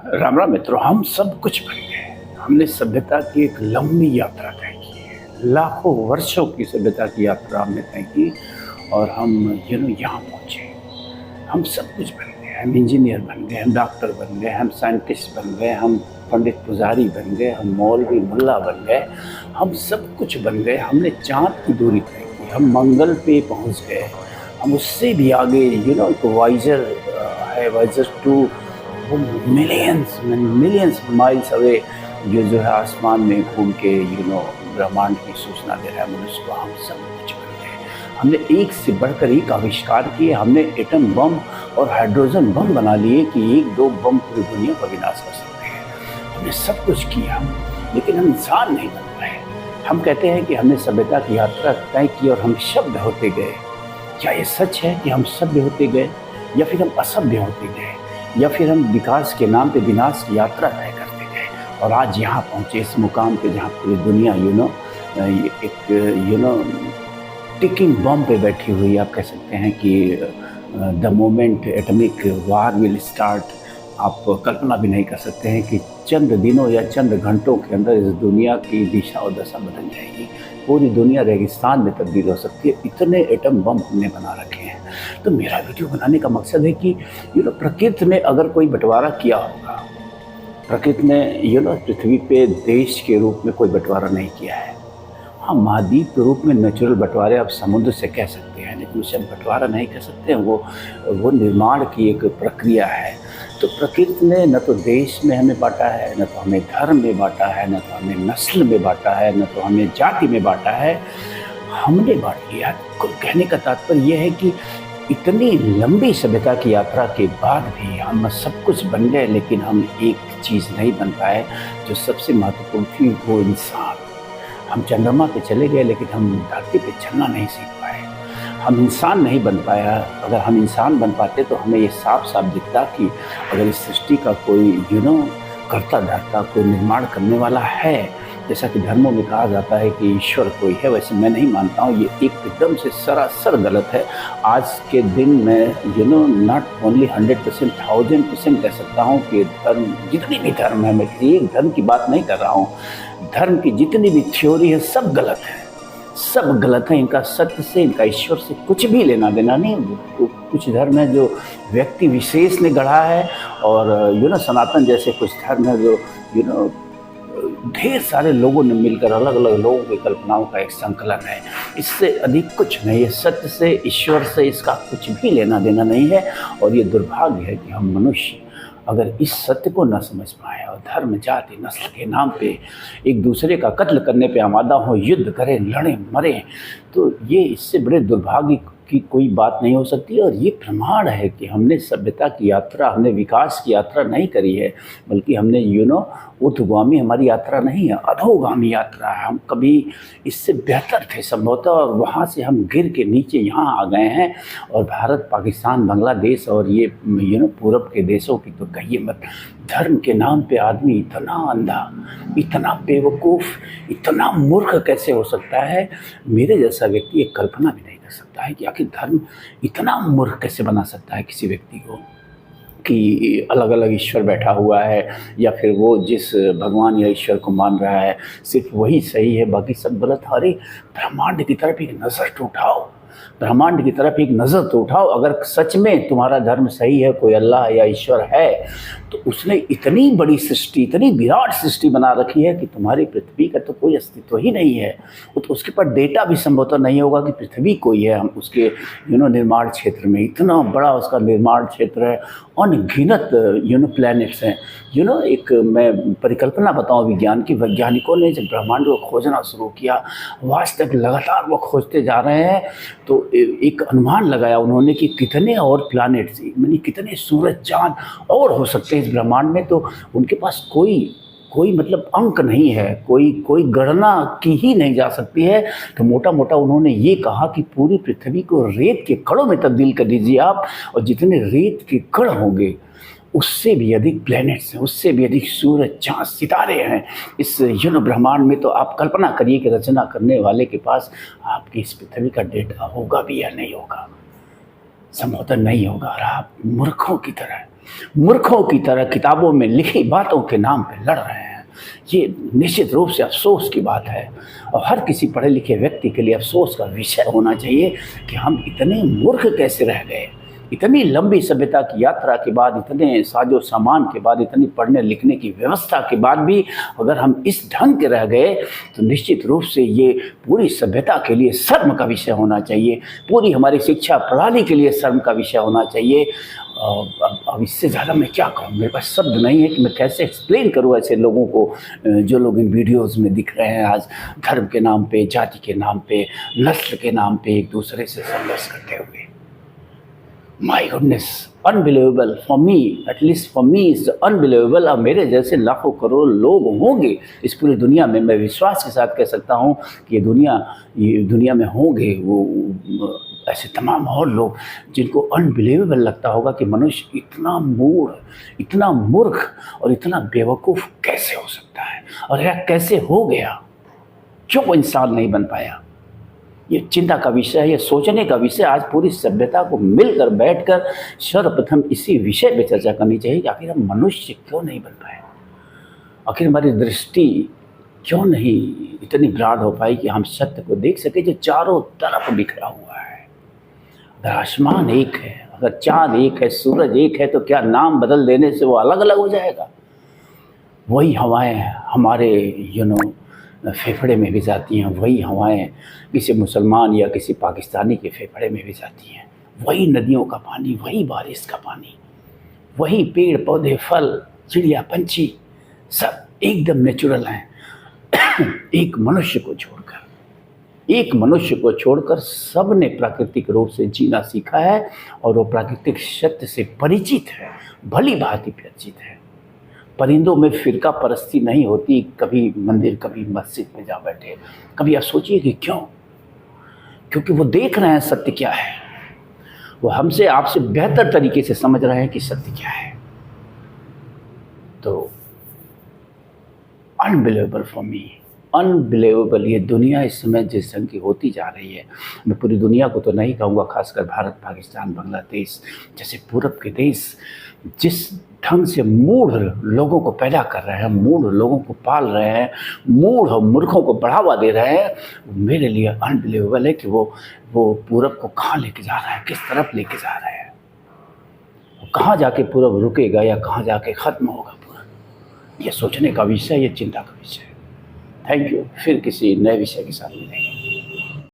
राम राम मित्रों, हम सब कुछ बन गए। हमने सभ्यता की एक लंबी यात्रा तय की है। लाखों वर्षों की सभ्यता की यात्रा हमने तय की और हम यहाँ पहुँचे। हम सब कुछ बन गए। हम इंजीनियर बन गए, हम डॉक्टर बन गए, हम साइंटिस्ट बन गए, हम पंडित पुजारी बन गए, हम मौलवी मुल्ला बन गए। हम सब कुछ बन गए। हमने चाँद की दूरी तय की, हम मंगल पे पहुँच गए। हम उससे भी आगे एक वाइजर है, वाइजर टू, वो मिलियंस माइल्स अवे जो है आसमान में घूम के ब्रह्मांड की सूचना दे रहा है मनुष्य को। हम सब कुछ बन गए। हमने एक से बढ़कर एक आविष्कार किए। हमने एटम बम और हाइड्रोजन बम बना लिए कि एक दो बम पूरी दुनिया का विनाश कर सकते हैं। हमने सब कुछ किया, लेकिन हम इंसान नहीं बन पाए। हम कहते हैं कि हमने सभ्यता की यात्रा तय की और हम सभ्य होते गए। क्या ये सच है कि हम सभ्य होते गए, या फिर हम असभ्य होते गए, या फिर हम विकास के नाम पे विनाश की यात्रा तय करते गए और आज यहाँ पहुँचे इस मुकाम पे जहाँ पूरी दुनिया एक टिकिंग बम पे बैठी हुई। आप कह सकते हैं कि the moment atomic war will start. आप कल्पना भी नहीं कर सकते हैं कि चंद दिनों या चंद घंटों के अंदर इस दुनिया की दिशा और दशा बदल जाएगी। पूरी दुनिया रेगिस्तान में तब्दील हो सकती है। इतने एटम बम हमने बना रखे हैं। तो मेरा वीडियो बनाने का मकसद है कि प्रकृति ने अगर कोई बंटवारा किया होगा, प्रकृति ने पृथ्वी पे देश के रूप में कोई बंटवारा नहीं किया है। हाँ, महाद्वीप के रूप में नेचुरल बंटवारे आप समुद्र से कह सकते हैं, लेकिन उसे हम बंटवारा नहीं कह सकते हैं। वो निर्माण की एक प्रक्रिया है। तो प्रकृति ने न तो देश में हमें बांटा है, न तो हमें धर्म में बांटा है, न तो हमें नस्ल में बांटा है, न तो हमें जाति में बांटा है। हमने बांट लिया। कुल कहने का तात्पर्य यह है कि इतनी लंबी सभ्यता की यात्रा के बाद भी हम सब कुछ बन गए, लेकिन हम एक चीज़ नहीं बन पाए जो सबसे महत्वपूर्ण थी, वो इंसान। हम चंद्रमा पे चले गए, लेकिन हम धरती पे चलना नहीं सीख पाए। हम इंसान नहीं बन पाया। अगर हम इंसान बन पाते तो हमें ये साफ साफ दिखता कि अगर इस सृष्टि का कोई कर्ता धर्ता, कोई निर्माण करने वाला है, जैसा कि धर्मों में कहा जाता है कि ईश्वर कोई है, वैसे मैं नहीं मानता हूँ। ये एकदम से सरासर गलत है। आज के दिन मैं नॉट ओनली 100%, 1000% कह सकता हूँ कि धर्म, जितनी भी धर्म है, मैं किसी एक धर्म की बात नहीं कर रहा हूँ। धर्म की जितनी भी थ्योरी है, सब गलत है, सब गलत है। इनका सत्य से, इनका ईश्वर से कुछ भी लेना देना नहीं। तो कुछ धर्म है जो व्यक्ति विशेष ने गढ़ा है, और सनातन जैसे कुछ धर्म है जो ढेर सारे लोगों ने मिलकर, अलग अलग लोगों की कल्पनाओं का एक संकलन है। इससे अधिक कुछ नहीं है। सत्य से, ईश्वर से इसका कुछ भी लेना देना नहीं है। और ये दुर्भाग्य है कि हम मनुष्य अगर इस सत्य को न समझ पाए और धर्म, जाति, नस्ल के नाम पे एक दूसरे का कत्ल करने पे आमादा हो, युद्ध करें, लड़ें, मरें, तो ये इससे बड़े दुर्भाग्य की कोई बात नहीं हो सकती। और ये प्रमाण है कि हमने सभ्यता की यात्रा, हमने विकास की यात्रा नहीं करी है, बल्कि हमने ऊर्ध्वगामी हमारी यात्रा नहीं है, अधोगामी यात्रा है। हम कभी इससे बेहतर थे संभवतः, और वहाँ से हम गिर के नीचे यहाँ आ गए हैं। और भारत, पाकिस्तान, बांग्लादेश और ये पूरब के देशों की तो कहिए मत। धर्म के नाम पे आदमी इतना अंधा, इतना बेवकूफ़, इतना मूर्ख कैसे हो सकता है। मेरे जैसा व्यक्ति एक कल्पना भी नहीं कर सकता है कि आखिर धर्म इतना मूर्ख कैसे बना सकता है किसी व्यक्ति को, कि अलग अलग ईश्वर बैठा हुआ है, या फिर वो जिस भगवान या ईश्वर को मान रहा है सिर्फ वही सही है, बाकी सब गलत। अरे ब्रह्मांड की तरफ एक नज़र तो उठाओ, ब्रह्मांड की तरफ एक नज़र तो उठाओ। अगर सच में तुम्हारा धर्म सही है, कोई अल्लाह या ईश्वर है, तो उसने इतनी बड़ी सृष्टि, इतनी विराट सृष्टि बना रखी है कि तुम्हारी पृथ्वी का तो कोई अस्तित्व ही नहीं है। तो उसके पास डेटा भी संभवतः नहीं होगा कि पृथ्वी कोई है। हम उसके निर्माण क्षेत्र में, इतना बड़ा उसका निर्माण क्षेत्र है, अनगिनत प्लैनेट्स हैं। एक मैं परिकल्पना बताऊं विज्ञान की, वैज्ञानिकों ने जब ब्रह्मांड को खोजना शुरू किया, वास्तव में लगातार वो खोजते जा रहे हैं, तो एक अनुमान लगाया उन्होंने कि कितने और प्लैनेट्स, यानी कितने सूरज, चांद और हो सकते हैं इस ब्रह्मांड में। तो उनके पास कोई मतलब अंक नहीं है, कोई गणना की ही नहीं जा सकती है। तो मोटा मोटा उन्होंने ये कहा कि पूरी पृथ्वी को रेत के कणों में तब्दील कर दीजिए आप, और जितने रेत के कण होंगे उससे भी अधिक प्लैनेट्स हैं, उससे भी अधिक सूरज, चाँद, सितारे हैं इस ब्रह्मांड में। तो आप कल्पना करिए कि रचना करने वाले के पास आपकी इस पृथ्वी का डेटा होगा भी या नहीं होगा। संभवतः नहीं होगा। और आप मूर्खों की तरह मूर्खों की तरह किताबों में लिखी बातों के नाम पे लड़ रहे हैं। ये निश्चित रूप से अफ़सोस की बात है और हर किसी पढ़े लिखे व्यक्ति के लिए अफ़सोस का विषय होना चाहिए कि हम इतने मूर्ख कैसे रह गए। इतनी लंबी सभ्यता की यात्रा के बाद, इतने साजो सामान के बाद, इतनी पढ़ने लिखने की व्यवस्था के बाद भी अगर हम इस ढंग के रह गए तो निश्चित रूप से ये पूरी सभ्यता के लिए शर्म का विषय होना चाहिए, पूरी हमारी शिक्षा प्रणाली के लिए शर्म का विषय होना चाहिए। अब इससे ज़्यादा मैं क्या कहूँ, मेरे पास शब्द नहीं है कि मैं कैसे एक्सप्लेन करूँ ऐसे लोगों को जो लोग इन वीडियोज़ में दिख रहे हैं आज धर्म के नाम पे, जाति के नाम पे, नस्ल के नाम पे एक दूसरे से संघर्ष करते हुए। My goodness, unbelievable for me, at least for me is unbelievable। अब मेरे जैसे लाखों करोड़ लोग होंगे इस पूरी दुनिया में, मैं विश्वास के साथ कह सकता हूँ कि ये दुनिया में होंगे वो ऐसे तमाम और लोग जिनको अनबिलीवेबल लगता होगा कि मनुष्य इतना मूढ़, इतना मूर्ख और इतना बेवकूफ़ कैसे हो सकता है और यह कैसे हो गया, क्यों वो इंसान नहीं बन पाया। ये चिंता का विषय है, ये सोचने का विषय। आज पूरी सभ्यता को मिलकर बैठकर सर्वप्रथम इसी विषय पे चर्चा करनी चाहिए कि आखिर हम मनुष्य क्यों नहीं बन पाए, आखिर हमारी दृष्टि क्यों नहीं इतनी ब्रॉड हो पाई कि हम सत्य को देख सके जो चारों तरफ बिखरा हुआ है। अगर आसमान एक है, अगर चाँद एक है, सूरज एक है, तो क्या नाम बदल देने से वो अलग अलग हो जाएगा। वही हवाएं हमारे फेफड़े में भी जाती हैं, वही हवाएं किसी मुसलमान या किसी पाकिस्तानी के फेफड़े में भी जाती हैं, वही नदियों का पानी, वही बारिश का पानी, वही पेड़ पौधे, फल, चिड़िया, पंछी सब एकदम नेचुरल हैं। एक मनुष्य को छोड़कर सब ने प्राकृतिक रूप से जीना सीखा है और वो प्राकृतिक सत्य से परिचित है, भली भांति परिचित है। परिंदों में फिरका परस्ती नहीं होती, कभी मंदिर कभी मस्जिद में जा बैठे। कभी आप सोचिए कि क्यों? क्योंकि वो देख रहे हैं सत्य क्या है, वो हमसे आपसे बेहतर तरीके से समझ रहे हैं कि सत्य क्या है। तो अनबिलीवेबल फॉर मी, अनबिलीवेबल। ये दुनिया इस समय जिस ढंग की होती जा रही है, मैं पूरी दुनिया को तो नहीं कहूँगा, खासकर भारत, पाकिस्तान, बांग्लादेश जैसे पूरब के देश जिस ढंग से मूढ़ लोगों को पैदा कर रहे हैं, मूढ़ लोगों को पाल रहे हैं, मूढ़ और मूर्खों को बढ़ावा दे रहे हैं, मेरे लिए अनबिलीवेबल है कि वो पूरब को कहाँ लेके जा रहा है, किस तरफ लेके जा रहे हैं, कहाँ जाके पूरब रुकेगा या कहाँ जाके ख़त्म होगा पूरब। ये सोचने का विषय, ये चिंता का विषय है। Thank you. फिर किसी नए विषय के साथ मिलेंगे।